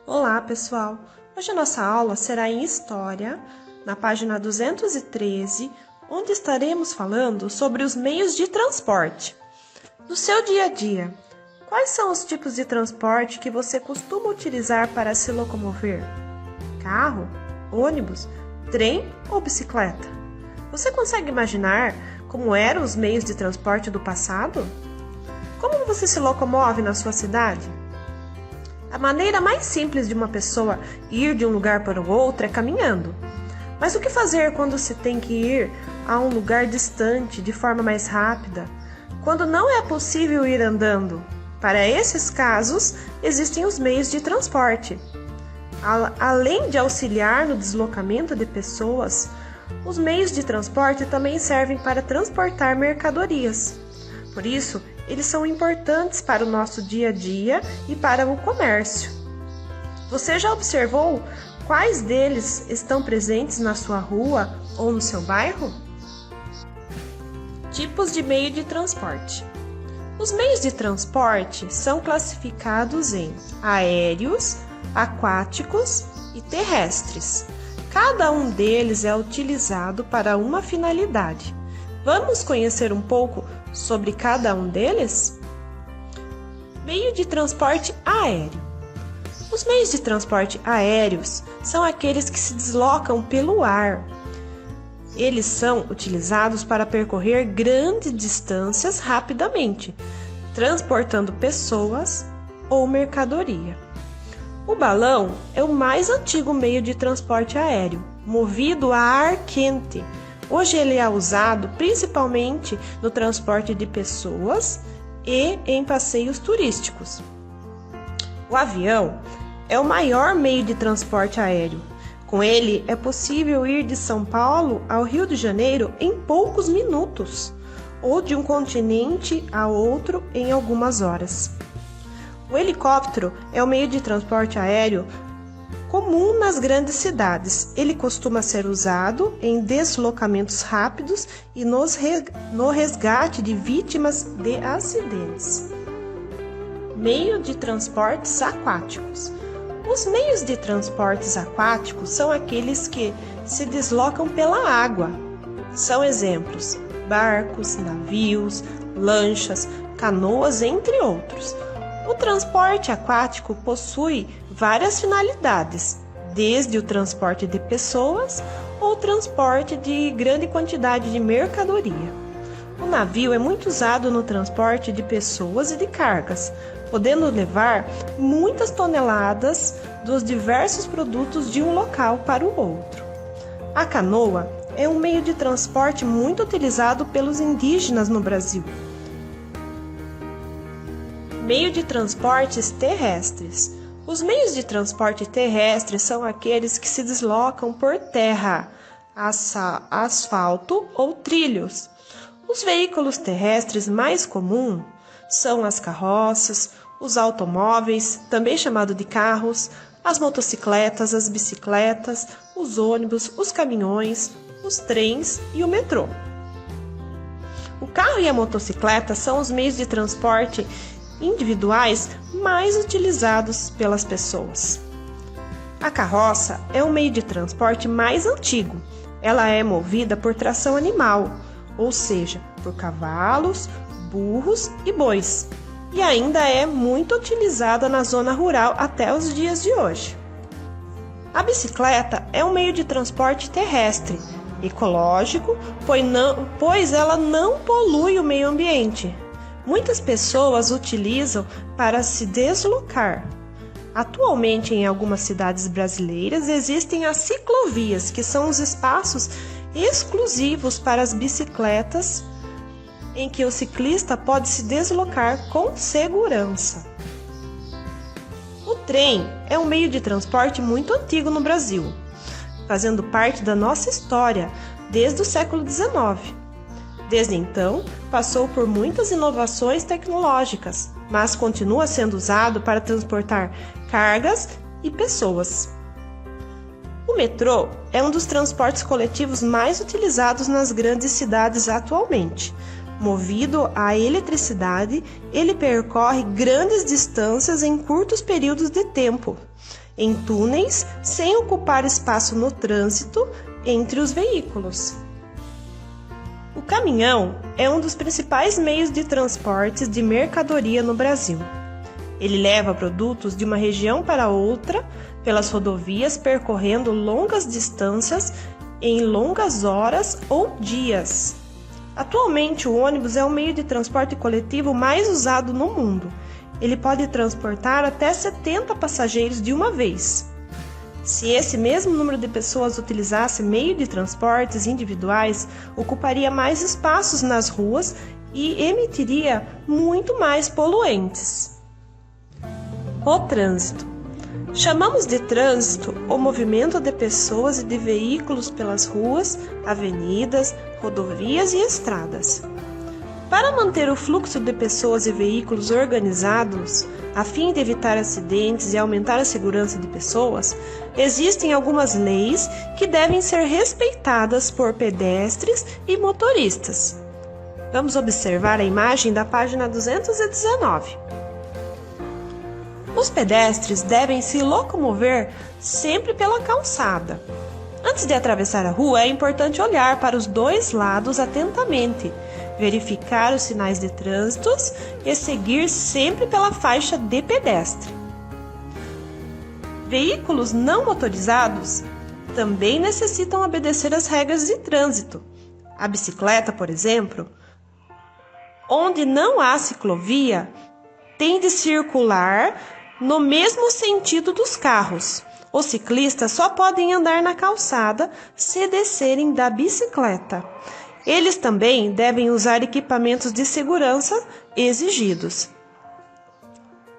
Olá, pessoal! Hoje a nossa aula será em História, na página 213, onde estaremos falando sobre os meios de transporte. No seu dia a dia, quais são os tipos de transporte que você costuma utilizar para se locomover? Carro, ônibus, trem ou bicicleta? Você consegue imaginar como eram os meios de transporte do passado? Como você se locomove na sua cidade? A maneira mais simples de uma pessoa ir de um lugar para o outro é caminhando. Mas o que fazer quando se tem que ir a um lugar distante de forma mais rápida? Quando não é possível ir andando? Para esses casos, existem os meios de transporte. Além de auxiliar no deslocamento de pessoas, os meios de transporte também servem para transportar mercadorias. Por isso, eles são importantes para o nosso dia a dia e para o comércio. Você já observou quais deles estão presentes na sua rua ou no seu bairro? Tipos de meio de transporte. Os meios de transporte são classificados em aéreos, aquáticos e terrestres. Cada um deles é utilizado para uma finalidade. Vamos conhecer um pouco sobre cada um deles? Meio de transporte aéreo. Os meios de transporte aéreos são aqueles que se deslocam pelo ar. Eles são utilizados para percorrer grandes distâncias rapidamente, transportando pessoas ou mercadoria. O balão é o mais antigo meio de transporte aéreo, movido a ar quente. Hoje ele é usado principalmente no transporte de pessoas e em passeios turísticos. O avião é o maior meio de transporte aéreo. Com ele é possível ir de São Paulo ao Rio de Janeiro em poucos minutos, ou de um continente a outro em algumas horas. O helicóptero é o meio de transporte aéreo comum nas grandes cidades. Ele costuma ser usado em deslocamentos rápidos e no resgate de vítimas de acidentes. Meio de transportes aquáticos. Os meios de transportes aquáticos são aqueles que se deslocam pela água. São exemplos: barcos, navios, lanchas, canoas, entre outros. O transporte aquático possui várias finalidades, desde o transporte de pessoas ou transporte de grande quantidade de mercadoria. O navio é muito usado no transporte de pessoas e de cargas, podendo levar muitas toneladas dos diversos produtos de um local para o outro. A canoa é um meio de transporte muito utilizado pelos indígenas no Brasil. Meio de transportes terrestres. Os meios de transporte terrestres são aqueles que se deslocam por terra, asfalto ou trilhos. Os veículos terrestres mais comuns são as carroças, os automóveis, também chamado de carros, as motocicletas, as bicicletas, os ônibus, os caminhões, os trens e o metrô. O carro e a motocicleta são os meios de transporte individuais mais utilizados pelas pessoas. A carroça é o meio de transporte mais antigo. Ela é movida por tração animal, ou seja, por cavalos, burros e bois, e ainda é muito utilizada na zona rural até os dias de hoje. A bicicleta é um meio de transporte terrestre, ecológico, pois ela não polui o meio ambiente. Muitas pessoas utilizam para se deslocar. Atualmente, em algumas cidades brasileiras, existem as ciclovias, que são os espaços exclusivos para as bicicletas, em que o ciclista pode se deslocar com segurança. O trem é um meio de transporte muito antigo no Brasil, fazendo parte da nossa história desde o século XIX. Desde então, passou por muitas inovações tecnológicas, mas continua sendo usado para transportar cargas e pessoas. O O metrô é um dos transportes coletivos mais utilizados nas grandes cidades atualmente. Movido à eletricidade, ele percorre grandes distâncias em curtos períodos de tempo, em túneis, sem ocupar espaço no trânsito entre os veículos. O caminhão é um dos principais meios de transporte de mercadoria no Brasil. Ele leva produtos de uma região para outra pelas rodovias, percorrendo longas distâncias em longas horas ou dias. Atualmente, o ônibus é o meio de transporte coletivo mais usado no mundo. Ele pode transportar até 70 passageiros de uma vez. Se esse mesmo número de pessoas utilizasse meio de transportes individuais, ocuparia mais espaços nas ruas e emitiria muito mais poluentes. O trânsito. Chamamos de trânsito o movimento de pessoas e de veículos pelas ruas, avenidas, rodovias e estradas. Para manter o fluxo de pessoas e veículos organizados, a fim de evitar acidentes e aumentar a segurança de pessoas, existem algumas leis que devem ser respeitadas por pedestres e motoristas. Vamos observar a imagem da página 219. Os pedestres devem se locomover sempre pela calçada. Antes de atravessar a rua, é importante olhar para os dois lados atentamente, verificar os sinais de trânsito e seguir sempre pela faixa de pedestre. Veículos não motorizados também necessitam obedecer às regras de trânsito. A bicicleta, por exemplo, onde não há ciclovia, tem de circular no mesmo sentido dos carros. Os ciclistas só podem andar na calçada se descerem da bicicleta. Eles também devem usar equipamentos de segurança exigidos.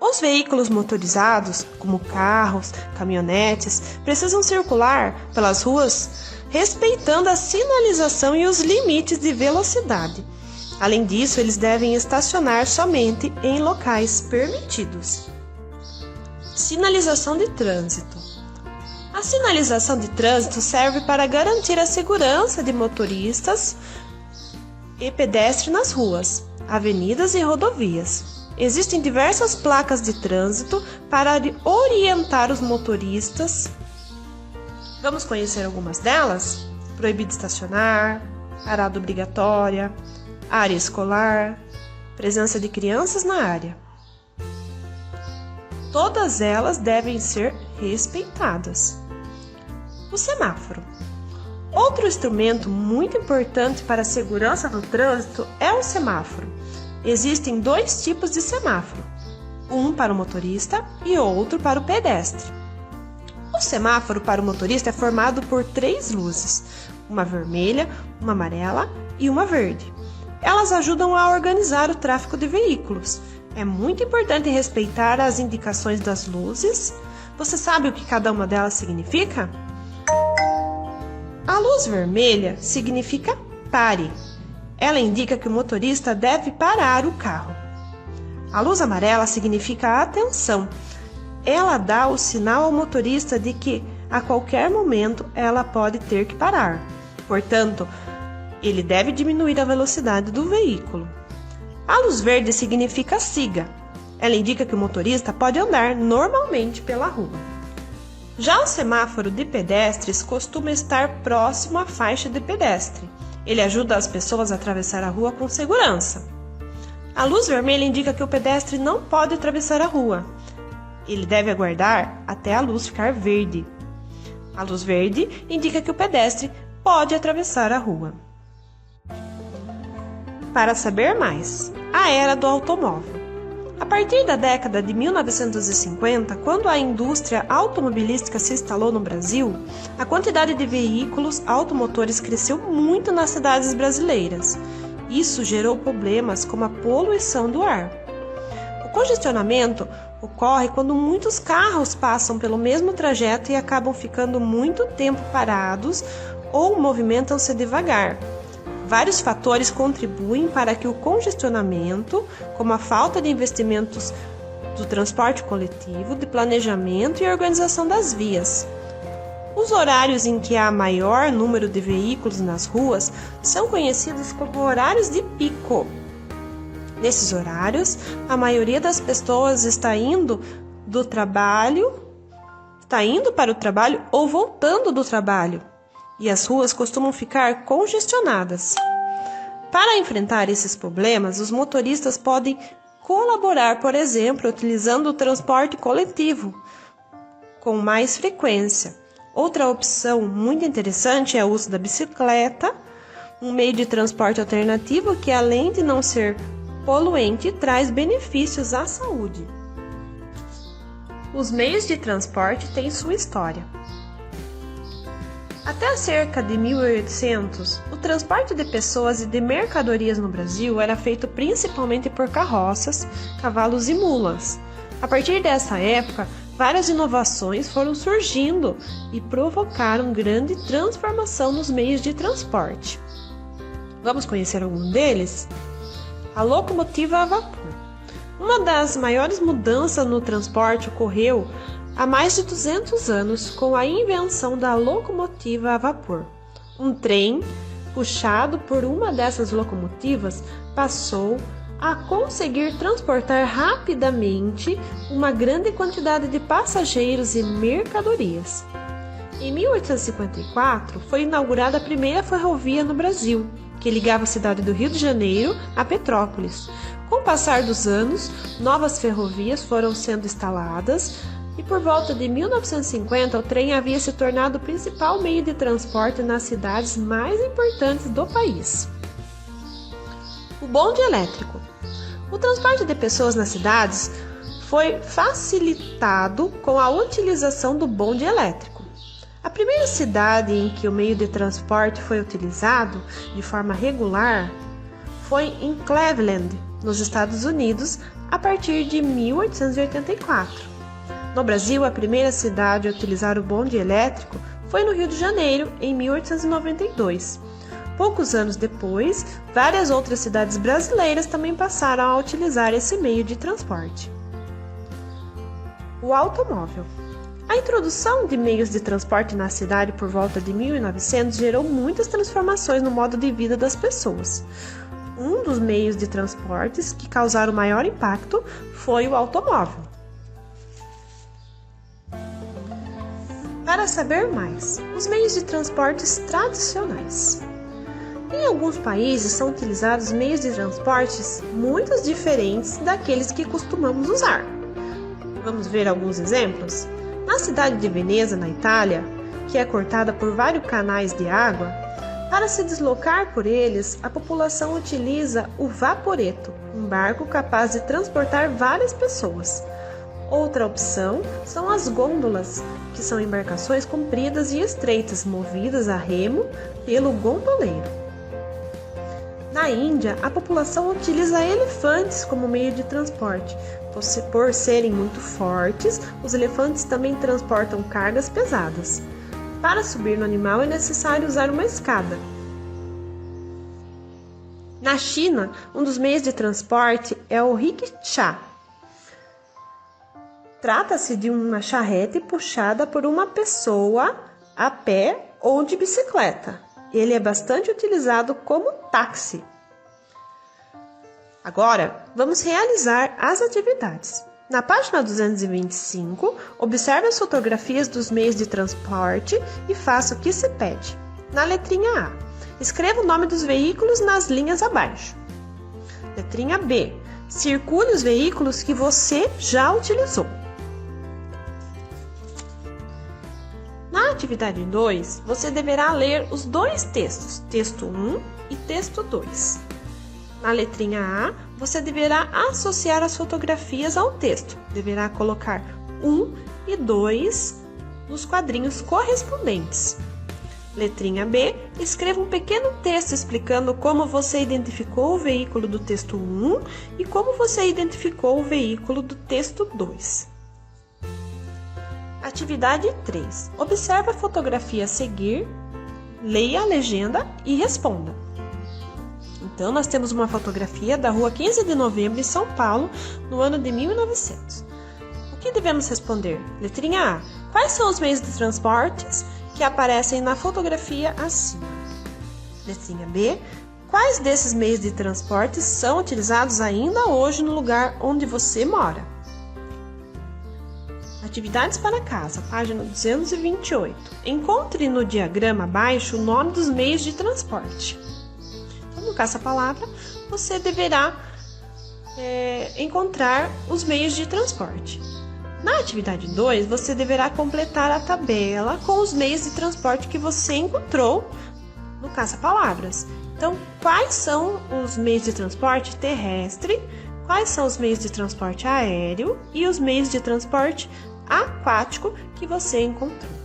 Os veículos motorizados, como carros, caminhonetes, precisam circular pelas ruas respeitando a sinalização e os limites de velocidade. Além disso, eles devem estacionar somente em locais permitidos. Sinalização de trânsito. A sinalização de trânsito serve para garantir a segurança de motoristas e pedestres nas ruas, avenidas e rodovias. Existem diversas placas de trânsito para orientar os motoristas. Vamos conhecer algumas delas? Proibido estacionar, parada obrigatória, área escolar, presença de crianças na área. Todas elas devem ser respeitadas. O semáforo. Outro instrumento muito importante para a segurança no trânsito é o semáforo. Existem dois tipos de semáforo, um para o motorista e outro para o pedestre. O semáforo para o motorista é formado por 3 luzes, uma vermelha, uma amarela e uma verde. Elas ajudam a organizar o tráfego de veículos. É muito importante respeitar as indicações das luzes. Você sabe o que cada uma delas significa? A luz vermelha significa pare. Ela indica que o motorista deve parar o carro. A luz amarela significa atenção. Ela dá o sinal ao motorista de que a qualquer momento ela pode ter que parar. Portanto, ele deve diminuir a velocidade do veículo. A luz verde significa siga. Ela indica que o motorista pode andar normalmente pela rua. Já o semáforo de pedestres costuma estar próximo à faixa de pedestre. Ele ajuda as pessoas a atravessar a rua com segurança. A luz vermelha indica que o pedestre não pode atravessar a rua. Ele deve aguardar até a luz ficar verde. A luz verde indica que o pedestre pode atravessar a rua. Para saber mais, a era do automóvel. A partir da década de 1950, quando a indústria automobilística se instalou no Brasil, a quantidade de veículos automotores cresceu muito nas cidades brasileiras. Isso gerou problemas como a poluição do ar. O congestionamento ocorre quando muitos carros passam pelo mesmo trajeto e acabam ficando muito tempo parados ou movimentam-se devagar. Vários fatores contribuem para que o congestionamento, como a falta de investimentos do transporte coletivo, de planejamento e organização das vias. Os horários em que há maior número de veículos nas ruas são conhecidos como horários de pico. Nesses horários, a maioria das pessoas está indo para o trabalho ou voltando do trabalho, e as ruas costumam ficar congestionadas. Para enfrentar esses problemas, os motoristas podem colaborar, por exemplo, utilizando o transporte coletivo com mais frequência. Outra opção muito interessante é o uso da bicicleta, um meio de transporte alternativo que, além de não ser poluente, traz benefícios à saúde. Os meios de transporte têm sua história. Até cerca de 1800, o transporte de pessoas e de mercadorias no Brasil era feito principalmente por carroças, cavalos e mulas. A partir dessa época, várias inovações foram surgindo e provocaram grande transformação nos meios de transporte. Vamos conhecer algum deles? A locomotiva a vapor. Uma das maiores mudanças no transporte ocorreu há mais de 200 anos com a invenção da locomotiva a vapor. Um trem puxado por uma dessas locomotivas passou a conseguir transportar rapidamente uma grande quantidade de passageiros e mercadorias. Em 1854, foi inaugurada a primeira ferrovia no Brasil, que ligava a cidade do Rio de Janeiro a Petrópolis. Com o passar dos anos, novas ferrovias foram sendo instaladas e por volta de 1950 o trem havia se tornado o principal meio de transporte nas cidades mais importantes do país. O bonde elétrico. O transporte de pessoas nas cidades foi facilitado com a utilização do bonde elétrico. A primeira cidade em que o meio de transporte foi utilizado de forma regular foi em Cleveland, nos Estados Unidos, a partir de 1884. No Brasil, a primeira cidade a utilizar o bonde elétrico foi no Rio de Janeiro, em 1892. Poucos anos depois, várias outras cidades brasileiras também passaram a utilizar esse meio de transporte. O automóvel. A introdução de meios de transporte na cidade por volta de 1900 gerou muitas transformações no modo de vida das pessoas. Um dos meios de transportes que causaram maior impacto foi o automóvel. Para saber mais, os meios de transportes tradicionais. Em alguns países são utilizados meios de transportes muito diferentes daqueles que costumamos usar. Vamos ver alguns exemplos? Na cidade de Veneza, na Itália, que é cortada por vários canais de água, para se deslocar por eles, a população utiliza o vaporetto, um barco capaz de transportar várias pessoas. Outra opção são as gôndolas, que são embarcações compridas e estreitas, movidas a remo pelo gondoleiro. Na Índia, a população utiliza elefantes como meio de transporte. Por serem muito fortes, os elefantes também transportam cargas pesadas. Para subir no animal é necessário usar uma escada. Na China, um dos meios de transporte é o rickshaw. Trata-se de uma charrete puxada por uma pessoa a pé ou de bicicleta. Ele é bastante utilizado como táxi. Agora, vamos realizar as atividades. Na página 225, observe as fotografias dos meios de transporte e faça o que se pede. Na letrinha A, escreva o nome dos veículos nas linhas abaixo. Letrinha B, circule os veículos que você já utilizou. Na atividade 2, você deverá ler os dois textos, texto 1 e texto 2. Na letrinha A, você deverá associar as fotografias ao texto. Deverá colocar 1 e 2 nos quadrinhos correspondentes. Letrinha B, escreva um pequeno texto explicando como você identificou o veículo do texto 1 e como você identificou o veículo do texto 2. Atividade 3. Observe a fotografia a seguir, leia a legenda e responda. Então, nós temos uma fotografia da rua 15 de novembro, em São Paulo, no ano de 1900. O que devemos responder? Letrinha A. Quais são os meios de transportes que aparecem na fotografia acima. Letrinha B. Quais desses meios de transporte são utilizados ainda hoje no lugar onde você mora? Atividades para casa, página 228. Encontre no diagrama abaixo o nome dos meios de transporte. Então, no caça-palavra, você deverá encontrar os meios de transporte. Na atividade 2, você deverá completar a tabela com os meios de transporte que você encontrou no caça-palavras. Então, quais são os meios de transporte terrestre, quais são os meios de transporte aéreo e os meios de transporte aquático que você encontrou?